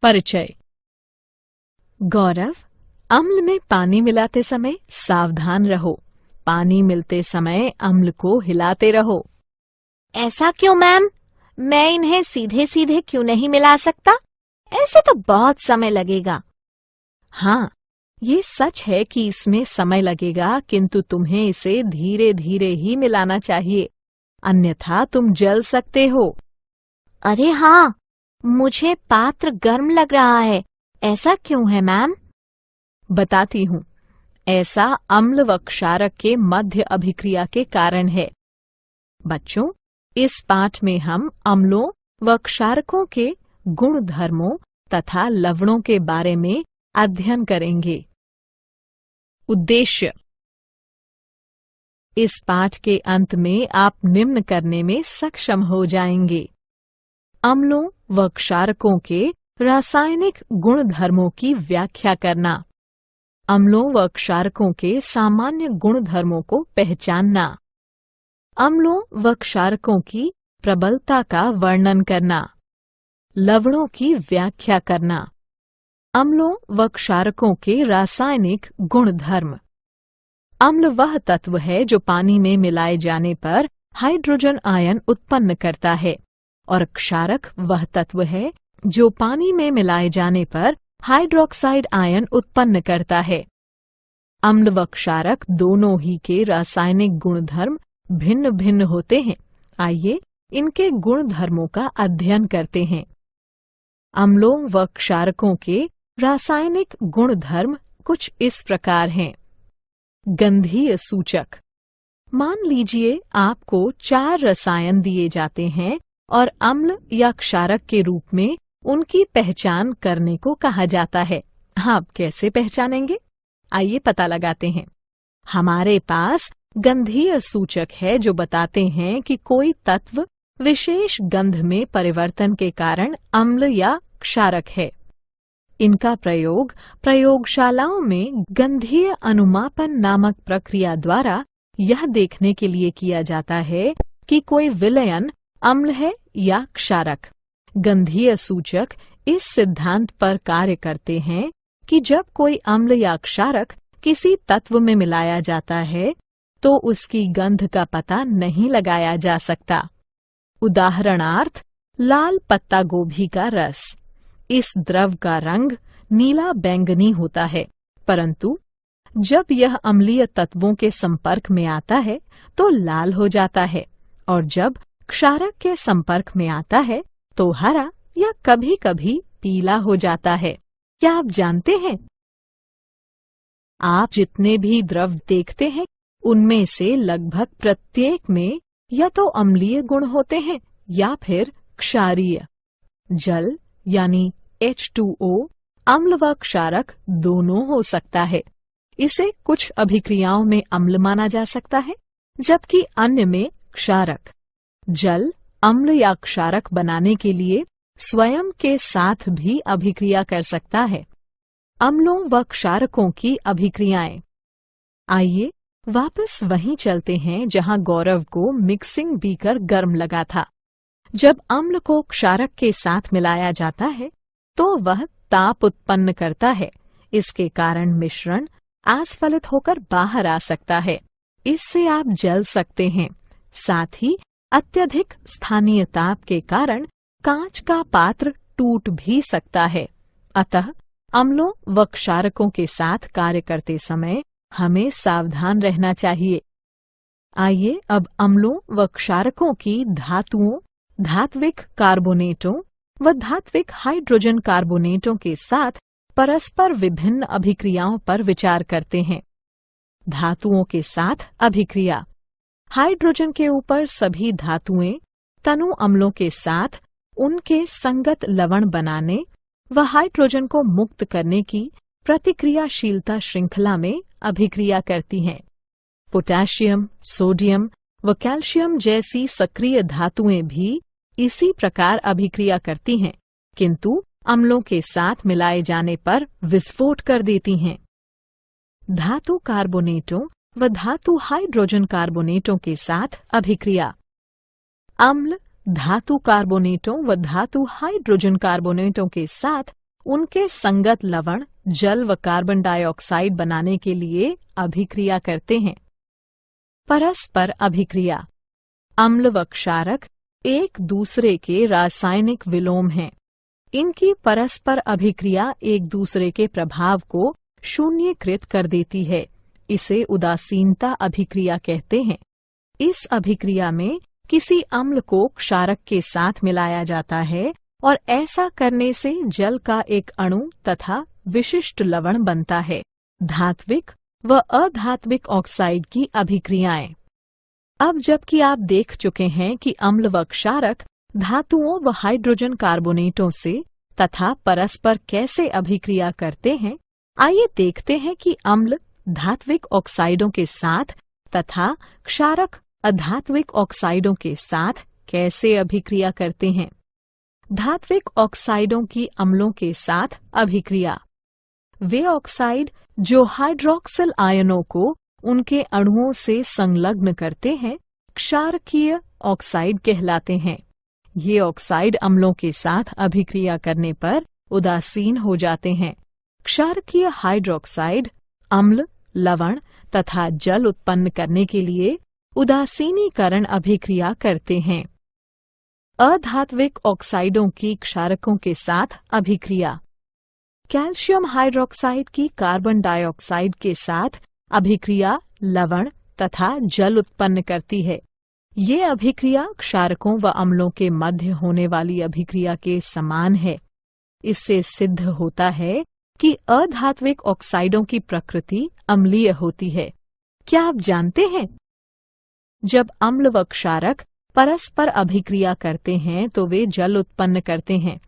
परिचय। गौरव, अम्ल में पानी मिलाते समय सावधान रहो। पानी मिलते समय अम्ल को हिलाते रहो। ऐसा क्यों मैम? मैं इन्हें सीधे सीधे क्यों नहीं मिला सकता? ऐसे तो बहुत समय लगेगा। हाँ, ये सच है कि इसमें समय लगेगा, किंतु तुम्हें इसे धीरे धीरे ही मिलाना चाहिए, अन्यथा तुम जल सकते हो। अरे हाँ, मुझे पात्र गर्म लग रहा है। ऐसा क्यों है मैम? बताती हूँ। ऐसा अम्ल व क्षारक के मध्य अभिक्रिया के कारण है। बच्चों, इस पाठ में हम अम्लों व क्षारकों के गुण धर्मों तथा लवणों के बारे में अध्ययन करेंगे। उद्देश्य। इस पाठ के अंत में आप निम्न करने में सक्षम हो जाएंगे। अम्लों व क्षारकों के रासायनिक गुण धर्मों की व्याख्या करना, अम्लों व क्षारकों के सामान्य गुण धर्मों को पहचानना, अम्लों व क्षारकों की प्रबलता का वर्णन करना, लवणों की व्याख्या करना, अम्लों व क्षारकों के रासायनिक गुण धर्म। अम्ल वह तत्व है जो पानी में मिलाए जाने पर हाइड्रोजन आयन उत्पन्न करता है, और क्षारक वह तत्व है जो पानी में मिलाए जाने पर हाइड्रोक्साइड आयन उत्पन्न करता है। अम्ल व क्षारक दोनों ही के रासायनिक गुणधर्म भिन्न भिन्न होते हैं। आइए इनके गुण धर्मों का अध्ययन करते हैं। अम्लों व क्षारकों के रासायनिक गुण धर्म कुछ इस प्रकार हैं। गंधीय सूचक। मान लीजिए आपको 4 रसायन दिए जाते हैं और अम्ल या क्षारक के रूप में उनकी पहचान करने को कहा जाता है। आप कैसे पहचानेंगे? आइए पता लगाते हैं। हमारे पास गंधीय सूचक है जो बताते हैं कि कोई तत्व विशेष गंध में परिवर्तन के कारण अम्ल या क्षारक है। इनका प्रयोग प्रयोगशालाओं में गंधीय अनुमापन नामक प्रक्रिया द्वारा यह देखने के लिए किया जाता है कि कोई विलयन अम्ल है या क्षारक। गंधीय सूचक इस सिद्धांत पर कार्य करते हैं कि जब कोई अम्ल या क्षारक किसी तत्व में मिलाया जाता है तो उसकी गंध का पता नहीं लगाया जा सकता। उदाहरणार्थ, लाल पत्ता गोभी का रस। इस द्रव का रंग नीला बैंगनी होता है, परंतु जब यह अम्लीय तत्वों के संपर्क में आता है तो लाल हो जाता है, और जब क्षारक के संपर्क में आता है तो हरा या कभी कभी पीला हो जाता है। क्या आप जानते हैं? आप जितने भी द्रव देखते हैं उनमें से लगभग प्रत्येक में या तो अम्लीय गुण होते हैं या फिर क्षारीय। जल यानी H2O अम्ल व क्षारक दोनों हो सकता है। इसे कुछ अभिक्रियाओं में अम्ल माना जा सकता है, जबकि अन्य में क्षारक। जल अम्ल या क्षारक बनाने के लिए स्वयं के साथ भी अभिक्रिया कर सकता है। अम्लों व क्षारकों की अभिक्रियाएं। आइए वापस वहीं चलते हैं जहां गौरव को मिक्सिंग बीकर गर्म लगा था। जब अम्ल को क्षारक के साथ मिलाया जाता है तो वह ताप उत्पन्न करता है। इसके कारण मिश्रण आस्फलित होकर बाहर आ सकता है। इससे आप जल सकते हैं। साथ ही अत्यधिक स्थानीय ताप के कारण कांच का पात्र टूट भी सकता है। अतः अम्लों व क्षारकों के साथ कार्य करते समय हमें सावधान रहना चाहिए। आइए अब अम्लों व क्षारकों की धातुओं, धात्विक कार्बोनेटों व धात्विक हाइड्रोजन कार्बोनेटों के साथ परस्पर विभिन्न अभिक्रियाओं पर विचार करते हैं। धातुओं के साथ अभिक्रिया। हाइड्रोजन के ऊपर सभी धातुएं तनु अम्लों के साथ उनके संगत लवण बनाने व हाइड्रोजन को मुक्त करने की प्रतिक्रियाशीलता श्रृंखला में अभिक्रिया करती हैं। पोटेशियम, सोडियम व कैल्शियम जैसी सक्रिय धातुएं भी इसी प्रकार अभिक्रिया करती हैं, किंतु अम्लों के साथ मिलाए जाने पर विस्फोट कर देती हैं। धातु कार्बोनेटों व धातु हाइड्रोजन कार्बोनेटों के साथ अभिक्रिया। अम्ल धातु कार्बोनेटों व धातु हाइड्रोजन कार्बोनेटों के साथ उनके संगत लवण जल व कार्बन डाइऑक्साइड बनाने के लिए अभिक्रिया करते हैं। परस्पर अभिक्रिया। अम्ल व क्षारक एक दूसरे के रासायनिक विलोम हैं। इनकी परस्पर अभिक्रिया एक दूसरे के प्रभाव को शून्यकृत कर देती है। इसे उदासीनता अभिक्रिया कहते हैं। इस अभिक्रिया में किसी अम्ल को क्षारक के साथ मिलाया जाता है और ऐसा करने से जल का एक अणु तथा विशिष्ट लवण बनता है। धात्विक व अधात्विक ऑक्साइड की अभिक्रियाएं। अब जबकि आप देख चुके हैं कि अम्ल व क्षारक धातुओं व हाइड्रोजन कार्बोनेटों से तथा परस्पर कैसे अभिक्रिया करते हैं, आइए देखते हैं कि अम्ल धात्विक ऑक्साइडों के साथ तथा क्षारक अधात्विक ऑक्साइडों के साथ कैसे अभिक्रिया करते हैं। धात्विक ऑक्साइडों की अम्लों के साथ अभिक्रिया। वे ऑक्साइड जो हाइड्रोक्सिल आयनों को उनके अणुओं से संलग्न करते हैं, क्षारकीय ऑक्साइड कहलाते हैं। ये ऑक्साइड अम्लों के साथ अभिक्रिया करने पर उदासीन हो जाते हैं। क्षारकीय हाइड्रोक्साइड अम्ल, लवण तथा जल उत्पन्न करने के लिए उदासीनीकरण अभिक्रिया करते हैं। अधात्विक ऑक्साइडों की क्षारकों के साथ अभिक्रिया। कैल्शियम हाइड्रोक्साइड की कार्बन डाइऑक्साइड के साथ अभिक्रिया लवण तथा जल उत्पन्न करती है। ये अभिक्रिया क्षारकों व अम्लों के मध्य होने वाली अभिक्रिया के समान है। इससे सिद्ध होता है कि अधात्विक ऑक्साइडों की प्रकृति अम्लीय होती है। क्या आप जानते हैं, जब अम्ल व क्षारक परस्पर अभिक्रिया करते हैं तो वे जल उत्पन्न करते हैं।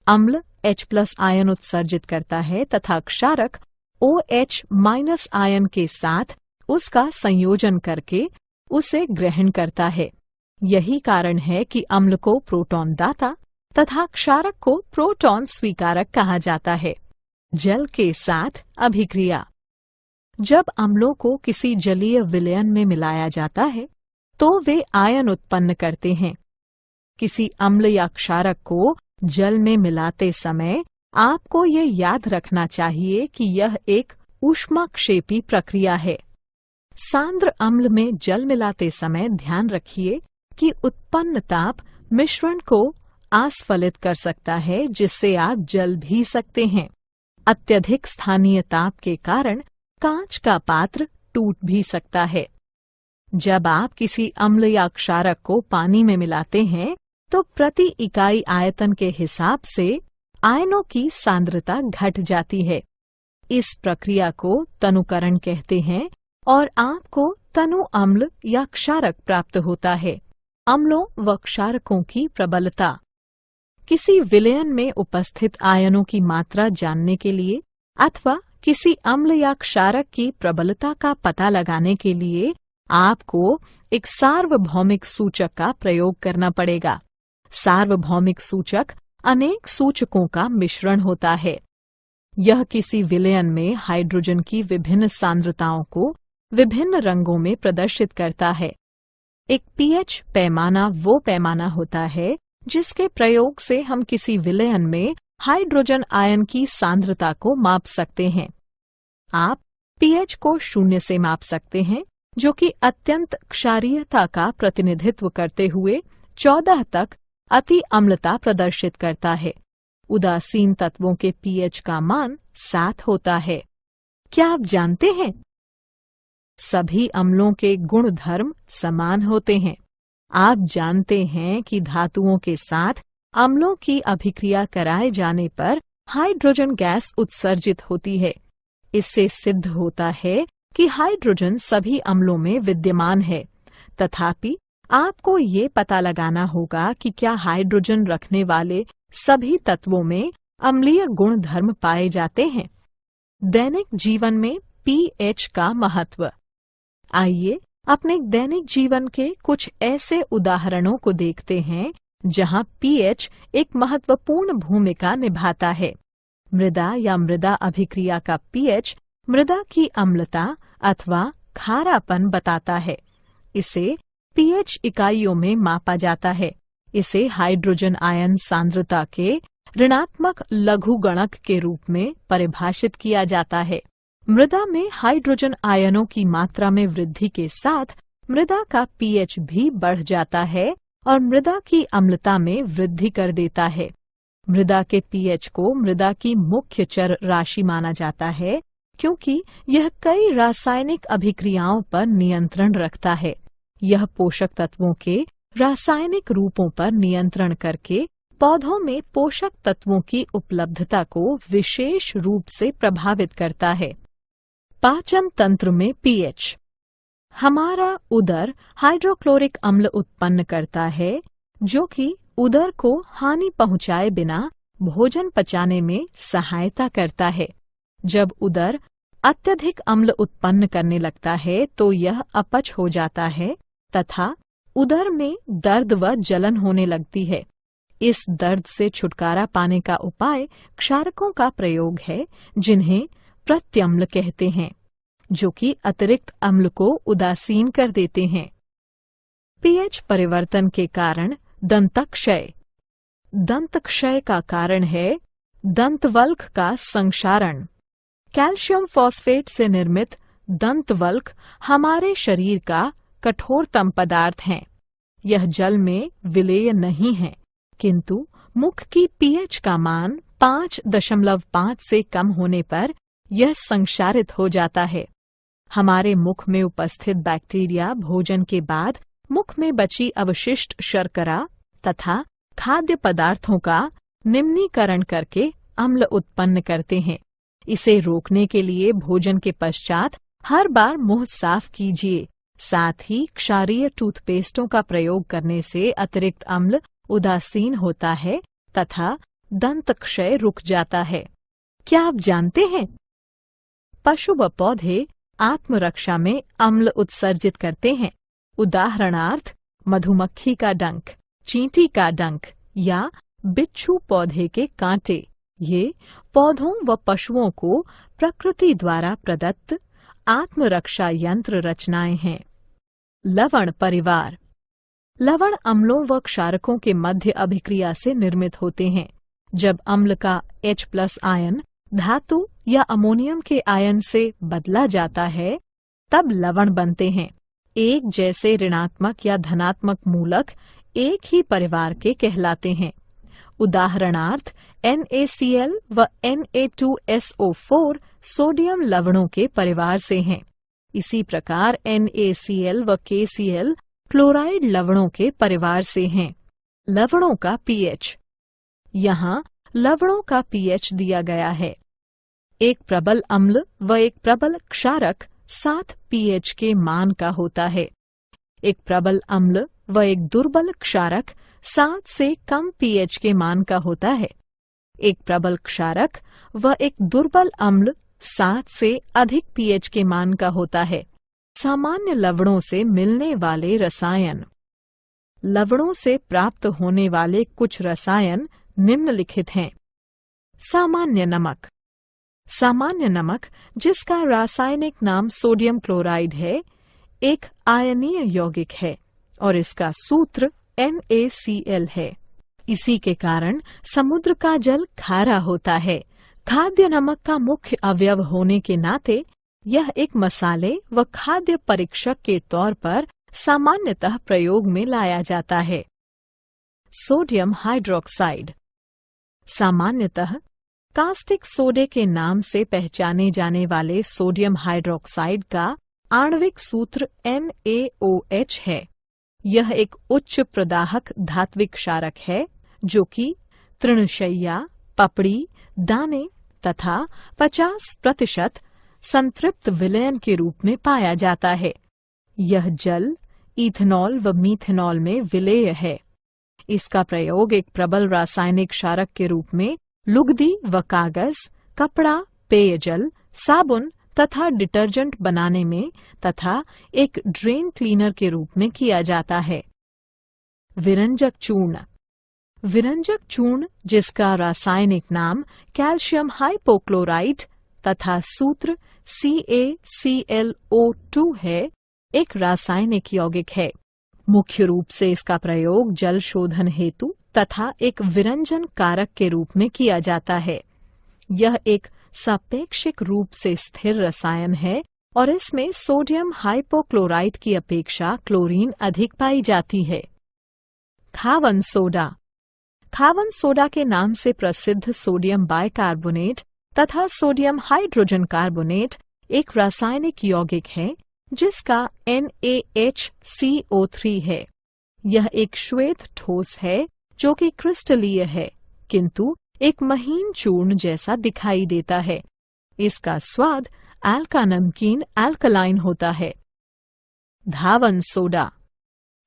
अम्ल H+ आयन उत्सर्जित करता है तथा क्षारक OH- आयन के साथ उसका संयोजन करके उसे ग्रहण करता है। यही कारण है कि अम्ल को प्रोटॉन दाता तथा क्षारक को प्रोटॉन स्वीकारक कहा जाता है। जल के साथ अभिक्रिया। जब अम्लों को किसी जलीय विलयन में मिलाया जाता है तो वे आयन उत्पन्न करते हैं। किसी अम्ल या क्षारक को जल में मिलाते समय आपको ये याद रखना चाहिए कि यह एक ऊष्माक्षेपी प्रक्रिया है। सांद्र अम्ल में जल मिलाते समय ध्यान रखिए कि उत्पन्न ताप मिश्रण को आस्फलित कर सकता है, जिससे आप जल भी सकते हैं। अत्यधिक स्थानीय ताप के कारण कांच का पात्र टूट भी सकता है। जब आप किसी अम्ल या क्षारक को पानी में मिलाते हैं तो प्रति इकाई आयतन के हिसाब से आयनों की सांद्रता घट जाती है। इस प्रक्रिया को तनुकरण कहते हैं और आपको तनु अम्ल या क्षारक प्राप्त होता है। अम्लों व क्षारकों की प्रबलता। किसी विलयन में उपस्थित आयनों की मात्रा जानने के लिए अथवा किसी अम्ल या क्षारक की प्रबलता का पता लगाने के लिए आपको एक सार्वभौमिक सूचक का प्रयोग करना पड़ेगा। सार्वभौमिक सूचक अनेक सूचकों का मिश्रण होता है। यह किसी विलयन में हाइड्रोजन की विभिन्न सांद्रताओं को विभिन्न रंगों में प्रदर्शित करता है। एक pH पैमाना वो पैमाना होता है जिसके प्रयोग से हम किसी विलयन में हाइड्रोजन आयन की सांद्रता को माप सकते हैं। आप pH को 0 से माप सकते हैं, जो कि अत्यंत क्षारीयता का प्रतिनिधित्व करते हुए 14 तक अति अम्लता प्रदर्शित करता है। उदासीन तत्वों के pH का मान 7 होता है। क्या आप जानते हैं, सभी अम्लों के गुण धर्म समान होते हैं। आप जानते हैं कि धातुओं के साथ अम्लों की अभिक्रिया कराए जाने पर हाइड्रोजन गैस उत्सर्जित होती है। इससे सिद्ध होता है कि हाइड्रोजन सभी अम्लों में विद्यमान है। तथापि आपको ये पता लगाना होगा कि क्या हाइड्रोजन रखने वाले सभी तत्वों में अम्लीय गुण धर्म पाए जाते हैं। दैनिक जीवन में pH का महत्व। आइए अपने दैनिक जीवन के कुछ ऐसे उदाहरणों को देखते हैं जहां pH एक महत्वपूर्ण भूमिका निभाता है। मृदा या मृदा अभिक्रिया का pH मृदा की अम्लता अथवा खारापन बताता है। इसे pH इकाइयों में मापा जाता है। इसे हाइड्रोजन आयन सांद्रता के ऋणात्मक लघुगणक के रूप में परिभाषित किया जाता है। मृदा में हाइड्रोजन आयनों की मात्रा में वृद्धि के साथ मृदा का पीएच भी बढ़ जाता है और मृदा की अम्लता में वृद्धि कर देता है। मृदा के पीएच को मृदा की मुख्य चर राशि माना जाता है क्योंकि यह कई रासायनिक अभिक्रियाओं पर नियंत्रण रखता है। यह पोषक तत्वों के रासायनिक रूपों पर नियंत्रण करके पौधों में पोषक तत्वों की उपलब्धता को विशेष रूप से प्रभावित करता है। पाचन तंत्र में पीएच। हमारा उदर हाइड्रोक्लोरिक अम्ल उत्पन्न करता है जो कि उदर को हानि पहुंचाए बिना भोजन पचाने में सहायता करता है। जब उदर अत्यधिक अम्ल उत्पन्न करने लगता है तो यह अपच हो जाता है तथा उदर में दर्द व जलन होने लगती है। इस दर्द से छुटकारा पाने का उपाय क्षारकों का प्रयोग है जिन्हें प्रत्यम्ल कहते हैं, जो कि अतिरिक्त अम्ल को उदासीन कर देते हैं। पीएच परिवर्तन के कारण दंतक्षय। दंतक्षय का कारण है दंतवल्क का संक्षारण। कैल्शियम फॉस्फेट से निर्मित दंतवल्क हमारे शरीर का कठोरतम पदार्थ है। यह जल में विलेय नहीं है, किंतु मुख की पीएच का मान 5.5 से कम होने पर यह संक्षारित हो जाता है। हमारे मुख में उपस्थित बैक्टीरिया भोजन के बाद मुख में बची अवशिष्ट शर्करा तथा खाद्य पदार्थों का निम्नीकरण करके अम्ल उत्पन्न करते हैं। इसे रोकने के लिए भोजन के पश्चात हर बार मुंह साफ कीजिए। साथ ही क्षारीय टूथपेस्टों का प्रयोग करने से अतिरिक्त अम्ल उदासीन होता है तथा दंतक्षय रुक जाता है। क्या आप जानते हैं पशु व पौधे आत्मरक्षा में अम्ल उत्सर्जित करते हैं। उदाहरणार्थ मधुमक्खी का डंक, चींटी का डंक या बिच्छू पौधे के कांटे। ये पौधों व पशुओं को प्रकृति द्वारा प्रदत्त आत्मरक्षा यंत्र रचनाएं हैं। लवण परिवार। लवण अम्लों व क्षारकों के मध्य अभिक्रिया से निर्मित होते हैं। जब अम्ल का H+ आयन धातु या अमोनियम के आयन से बदला जाता है तब लवण बनते हैं। एक जैसे ऋणात्मक या धनात्मक मूलक एक ही परिवार के कहलाते हैं। उदाहरणार्थ NaCl व Na2SO4 सोडियम लवणों के परिवार से हैं। इसी प्रकार NaCl व KCl क्लोराइड लवणों के परिवार से हैं। लवणों का पीएच। यहाँ लवणों का पीएच दिया गया है। एक प्रबल अम्ल व एक प्रबल क्षारक 7 पीएच के मान का होता है। एक प्रबल अम्ल व एक दुर्बल क्षारक 7 से कम पीएच के मान का होता है। एक प्रबल क्षारक व एक दुर्बल अम्ल 7 से अधिक पीएच के मान का होता है। सामान्य लवणों से मिलने वाले रसायन। लवणों से प्राप्त होने वाले कुछ रसायन निम्नलिखित हैं। सामान्य नमक। सामान्य नमक, जिसका रासायनिक नाम सोडियम क्लोराइड है, एक आयनीय यौगिक है और इसका सूत्र NaCl है। इसी के कारण समुद्र का जल खारा होता है। खाद्य नमक का मुख्य अवयव होने के नाते यह एक मसाले व खाद्य परीक्षक के तौर पर सामान्यतः प्रयोग में लाया जाता है। Sodium hydroxide. सामान्यतः कास्टिक सोडे के नाम से पहचाने जाने वाले सोडियम हाइड्रोक्साइड का आणविक सूत्र NaOH है। यह एक उच्च प्रदाहक धात्विक क्षारक है जो कि तृणशय्या, पपड़ी, दाने तथा 50% संतृप्त विलयन के रूप में पाया जाता है। यह जल, इथेनॉल व मीथेनॉल में विलेय है। इसका प्रयोग एक प्रबल रासायनिक क्षारक के रूप में लुगदी व कागज, कपड़ा, पेयजल, साबुन तथा डिटर्जेंट बनाने में तथा एक ड्रेन क्लीनर के रूप में किया जाता है। विरंजक चूर्ण। विरंजक चूर्ण, जिसका रासायनिक नाम कैल्शियम हाइपोक्लोराइट तथा सूत्र CaClO2 है, एक रासायनिक यौगिक है। मुख्य रूप से इसका प्रयोग जल शोधन हेतु तथा एक विरंजन कारक के रूप में किया जाता है। यह एक सापेक्षिक रूप से स्थिर रसायन है और इसमें सोडियम हाइपोक्लोराइट की अपेक्षा क्लोरीन अधिक पाई जाती है। खावन सोडा। खावन सोडा के नाम से प्रसिद्ध सोडियम बाइकार्बोनेट तथा सोडियम हाइड्रोजन कार्बोनेट एक रासायनिक यौगिक है जिसका NaHCO3 है। यह एक श्वेत ठोस है जो कि क्रिस्टलीय है, किंतु एक महीन चूर्ण जैसा दिखाई देता है। इसका स्वाद एल्का नमकीन एल्कलाइन होता है। धावन सोडा।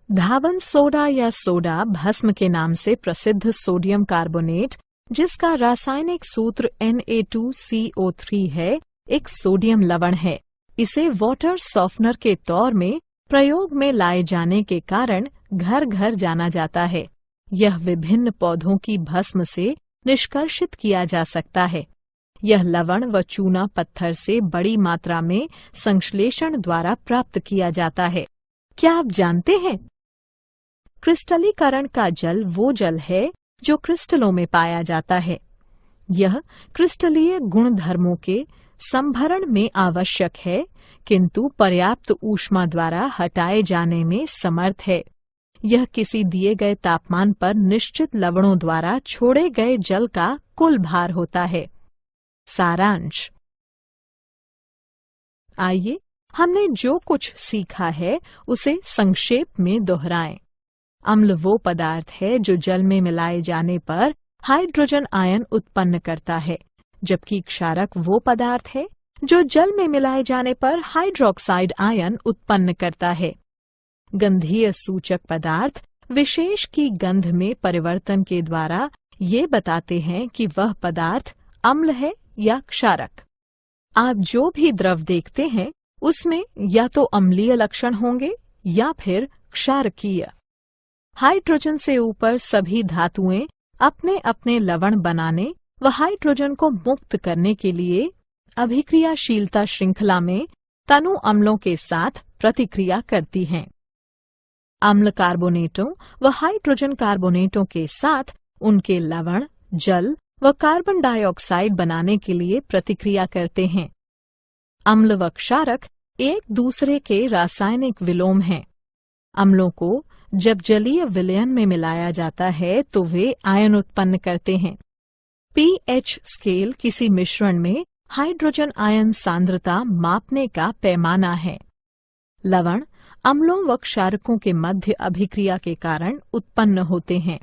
धावन सोडा या सोडा भस्म के नाम से प्रसिद्ध सोडियम कार्बोनेट, जिसका रासायनिक सूत्र Na2CO3 है, एक सोडियम लवण है। इसे वाटर सॉफ्टनर के तौर में प्रयोग में लाए जाने के कारण घर घर जाना जाता है। यह विभिन्न पौधों की भस्म से निष्कर्षित किया जा सकता है। यह लवण व चूना पत्थर से बड़ी मात्रा में संश्लेषण द्वारा प्राप्त किया जाता है। क्या आप जानते हैं, क्रिस्टलीकरण का जल वो जल है जो क्रिस्टलों में पाया जाता है। यह क्रिस्टलीय गुणधर्मों के संभरण में आवश्यक है, किंतु पर्याप्त ऊष्मा द्वारा हटाए जाने में समर्थ है। यह किसी दिए गए तापमान पर निश्चित लवणों द्वारा छोड़े गए जल का कुल भार होता है। सारांश। आइए हमने जो कुछ सीखा है उसे संक्षेप में दोहराएं। अम्ल वो पदार्थ है जो जल में मिलाए जाने पर हाइड्रोजन आयन उत्पन्न करता है, जबकि क्षारक वो पदार्थ है जो जल में मिलाए जाने पर हाइड्रोक्साइड आयन उत्पन्न करता है। गंधीय सूचक पदार्थ विशेष की गंध में परिवर्तन के द्वारा ये बताते हैं कि वह पदार्थ अम्ल है या क्षारक। आप जो भी द्रव देखते हैं उसमें या तो अम्लीय लक्षण होंगे या फिर क्षारकीय। हाइड्रोजन से ऊपर सभी धातुएं अपने अपने लवण बनाने व हाइड्रोजन को मुक्त करने के लिए अभिक्रियाशीलता श्रृंखला में तनु अम्लों के साथ प्रतिक्रिया करती हैं। अम्ल कार्बोनेटों व हाइड्रोजन कार्बोनेटों के साथ उनके लवण, जल व कार्बन डाइऑक्साइड बनाने के लिए प्रतिक्रिया करते हैं। अम्ल व क्षारक एक दूसरे के रासायनिक विलोम हैं। अम्लों को जब जलीय विलयन में मिलाया जाता है तो वे आयन उत्पन्न करते हैं। pH स्केल किसी मिश्रण में हाइड्रोजन आयन सांद्रता मापने का पैमाना है। लवण अम्लों व क्षारकों के मध्य अभिक्रिया के कारण उत्पन्न होते हैं।